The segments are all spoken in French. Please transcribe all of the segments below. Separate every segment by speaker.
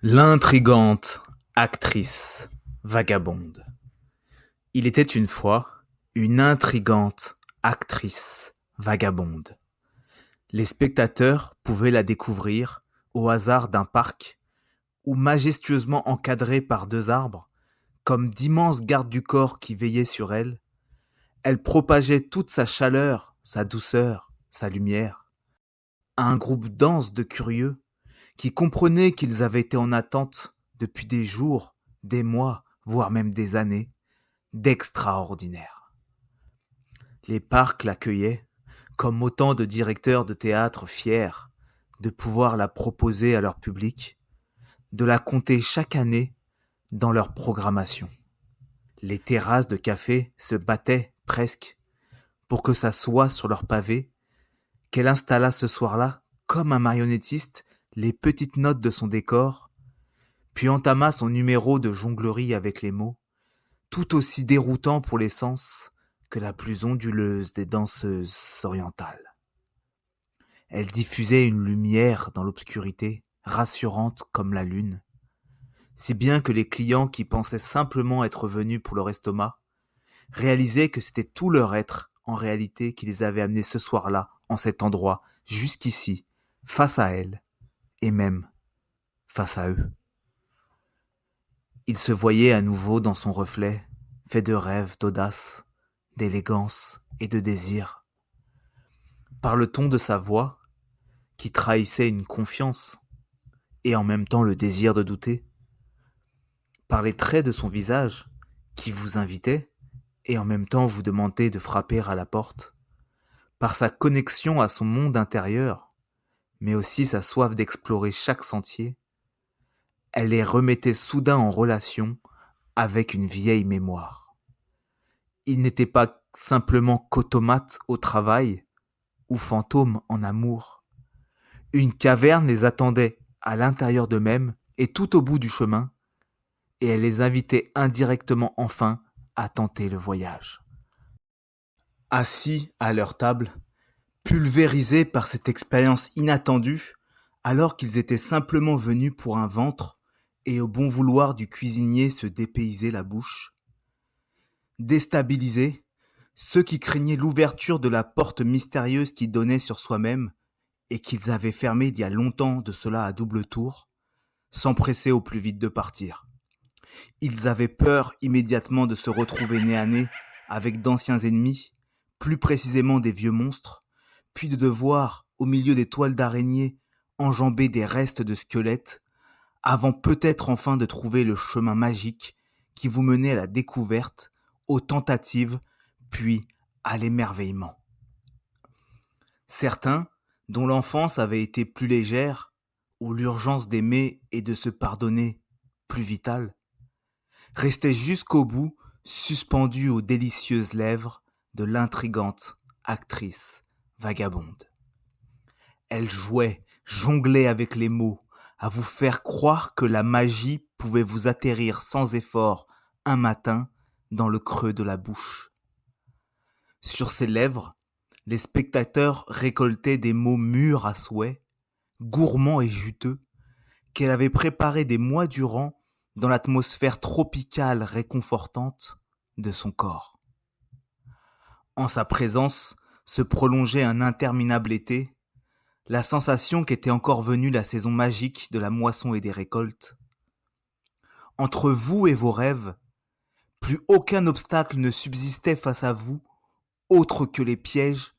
Speaker 1: L'intrigante actrice vagabonde. Il était une fois une intrigante actrice vagabonde. Les spectateurs pouvaient la découvrir au hasard d'un parc ou majestueusement encadrée par deux arbres, comme d'immenses gardes du corps qui veillaient sur elle. Elle propageait toute sa chaleur, sa douceur, sa lumière à un groupe dense de curieux qui comprenaient qu'ils avaient été en attente depuis des jours, des mois, voire même des années, d'extraordinaire. Les parcs l'accueillaient comme autant de directeurs de théâtre fiers de pouvoir la proposer à leur public, de la compter chaque année dans leur programmation. Les terrasses de café se battaient presque pour que ça soit sur leur pavé, qu'elle installa ce soir-là, comme un marionnettiste, les petites notes de son décor, puis entama son numéro de jonglerie avec les mots, tout aussi déroutant pour les sens que la plus onduleuse des danseuses orientales. Elle diffusait une lumière dans l'obscurité, rassurante comme la lune, si bien que les clients qui pensaient simplement être venus pour leur estomac réalisaient que c'était tout leur être, en réalité, qui les avait amenés ce soir-là, en cet endroit, jusqu'ici, face à elle, et même face à eux. Il se voyait à nouveau dans son reflet, fait de rêves, d'audace, d'élégance et de désir. Par le ton de sa voix, qui trahissait une confiance et en même temps le désir de douter. Par les traits de son visage, qui vous invitait et en même temps vous demandait de frapper à la porte. Par sa connexion à son monde intérieur, mais aussi sa soif d'explorer chaque sentier, elle les remettait soudain en relation avec une vieille mémoire. Il n'était pas simplement qu'automates au travail ou fantômes en amour. Une caverne les attendait à l'intérieur d'eux-mêmes et tout au bout du chemin, et elle les invitait indirectement enfin à tenter le voyage. Assis à leur table, pulvérisés par cette expérience inattendue, alors qu'ils étaient simplement venus pour un ventre et au bon vouloir du cuisinier se dépayser la bouche, déstabilisés, ceux qui craignaient l'ouverture de la porte mystérieuse qui donnait sur soi-même et qu'ils avaient fermée il y a longtemps de cela à double tour, s'empressaient au plus vite de partir. Ils avaient peur immédiatement de se retrouver nez à nez avec d'anciens ennemis, plus précisément des vieux monstres, puis de devoir, au milieu des toiles d'araignées, enjamber des restes de squelettes, avant peut-être enfin de trouver le chemin magique qui vous menait à la découverte, aux tentatives, puis à l'émerveillement. Certains, dont l'enfance avait été plus légère, où l'urgence d'aimer et de se pardonner plus vitale, restaient jusqu'au bout suspendus aux délicieuses lèvres de l'intrigante actrice vagabonde. Elle jouait, jonglait avec les mots, à vous faire croire que la magie pouvait vous atterrir sans effort un matin dans le creux de la bouche. Sur ses lèvres, les spectateurs récoltaient des mots mûrs à souhait, gourmands et juteux, qu'elle avait préparés des mois durant dans l'atmosphère tropicale réconfortante de son corps. En sa présence se prolongeait un interminable été, la sensation qu'était encore venue la saison magique de la moisson et des récoltes. Entre vous et vos rêves, plus aucun obstacle ne subsistait face à vous, autre que les pièges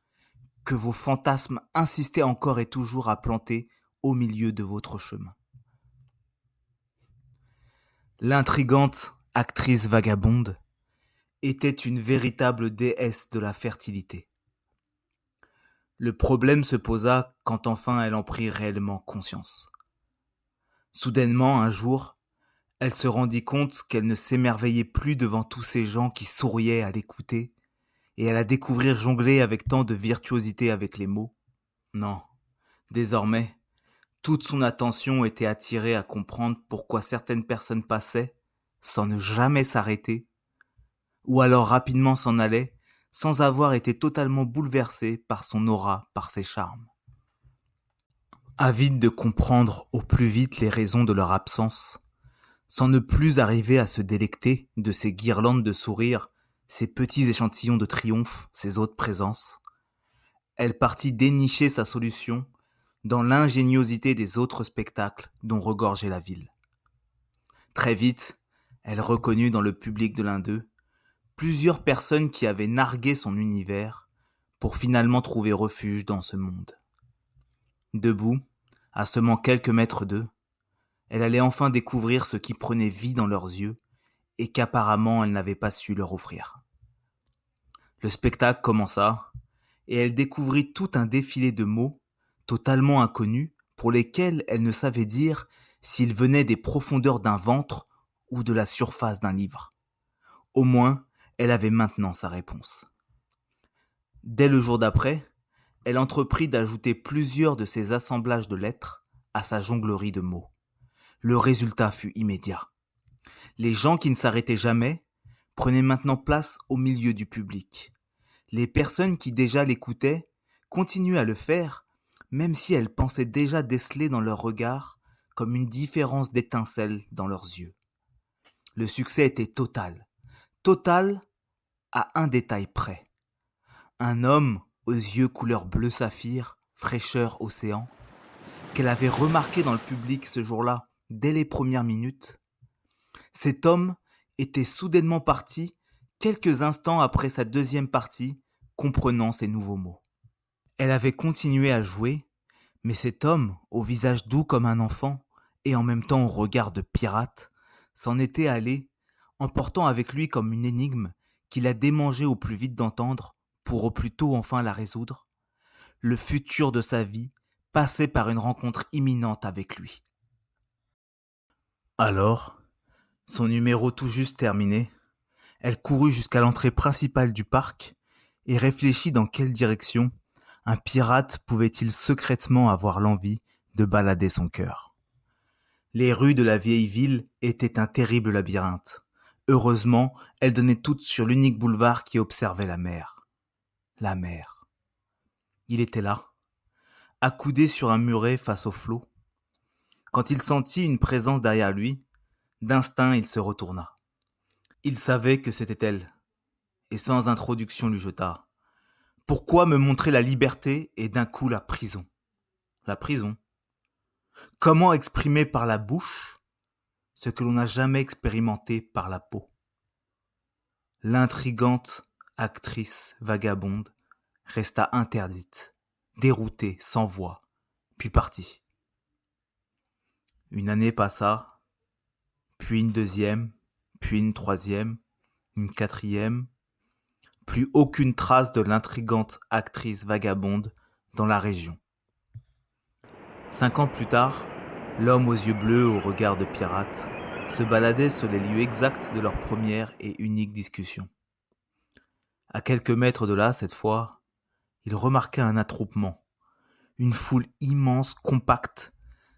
Speaker 1: que vos fantasmes insistaient encore et toujours à planter au milieu de votre chemin. L'intrigante actrice vagabonde était une véritable déesse de la fertilité. Le problème se posa quand enfin elle en prit réellement conscience. Soudainement, un jour, elle se rendit compte qu'elle ne s'émerveillait plus devant tous ces gens qui souriaient à l'écouter et à la découvrir jongler avec tant de virtuosité avec les mots. Non, désormais, toute son attention était attirée à comprendre pourquoi certaines personnes passaient, sans ne jamais s'arrêter, ou alors rapidement s'en allaient, sans avoir été totalement bouleversées par son aura, par ses charmes. Avide de comprendre au plus vite les raisons de leur absence, sans ne plus arriver à se délecter de ces guirlandes de sourires, ces petits échantillons de triomphe, ces autres présences, elle partit dénicher sa solution dans l'ingéniosité des autres spectacles dont regorgeait la ville. Très vite, elle reconnut dans le public de l'un d'eux plusieurs personnes qui avaient nargué son univers pour finalement trouver refuge dans ce monde. Debout, à seulement quelques mètres d'eux, elle allait enfin découvrir ce qui prenait vie dans leurs yeux et qu'apparemment elle n'avait pas su leur offrir. Le spectacle commença et elle découvrit tout un défilé de mots totalement inconnus pour lesquels elle ne savait dire s'ils venaient des profondeurs d'un ventre ou de la surface d'un livre. Au moins, elle avait maintenant sa réponse. Dès le jour d'après, elle entreprit d'ajouter plusieurs de ces assemblages de lettres à sa jonglerie de mots. Le résultat fut immédiat. Les gens qui ne s'arrêtaient jamais prenaient maintenant place au milieu du public. Les personnes qui déjà l'écoutaient continuaient à le faire, même si elles pensaient déjà déceler dans leur regard comme une différence d'étincelles dans leurs yeux. Le succès était total. Total à un détail près. Un homme aux yeux couleur bleu saphir, fraîcheur océan, qu'elle avait remarqué dans le public ce jour-là, dès les premières minutes. Cet homme était soudainement parti quelques instants après sa deuxième partie, comprenant ces nouveaux mots. Elle avait continué à jouer, mais cet homme, au visage doux comme un enfant, et en même temps au regard de pirate, s'en était allé, emportant avec lui comme une énigme qu'il a démangé au plus vite d'entendre, pour au plus tôt enfin la résoudre. Le futur de sa vie passait par une rencontre imminente avec lui. Alors, son numéro tout juste terminé, elle courut jusqu'à l'entrée principale du parc et réfléchit dans quelle direction un pirate pouvait-il secrètement avoir l'envie de balader son cœur. Les rues de la vieille ville étaient un terrible labyrinthe. Heureusement, elles donnaient toutes sur l'unique boulevard qui observait la mer. La mer. Il était là, accoudé sur un muret face au flot. Quand il sentit une présence derrière lui, d'instinct il se retourna. Il savait que c'était elle, et sans introduction lui jeta: Pourquoi me montrer la liberté et d'un coup la prison? La prison. Comment exprimer par la bouche ce que l'on n'a jamais expérimenté par la peau? L'intrigante actrice vagabonde resta interdite, déroutée, sans voix, puis partit. Une année passa, puis une deuxième, puis une troisième, une quatrième. Plus aucune trace de l'intrigante actrice vagabonde dans la région. 5 ans plus tard, l'homme aux yeux bleus au regard de pirate se baladait sur les lieux exacts de leur première et unique discussion. À quelques mètres de là, cette fois, il remarqua un attroupement, une foule immense, compacte,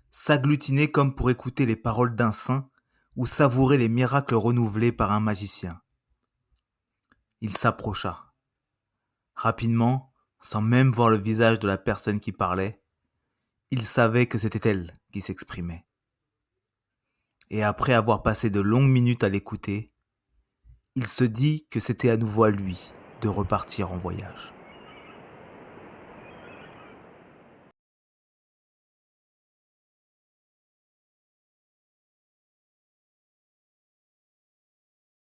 Speaker 1: s'agglutiner comme pour écouter les paroles d'un saint ou savourer les miracles renouvelés par un magicien. Il s'approcha. Rapidement, sans même voir le visage de la personne qui parlait, il savait que c'était elle qui s'exprimait. Et après avoir passé de longues minutes à l'écouter, il se dit que c'était à nouveau à lui de repartir en voyage.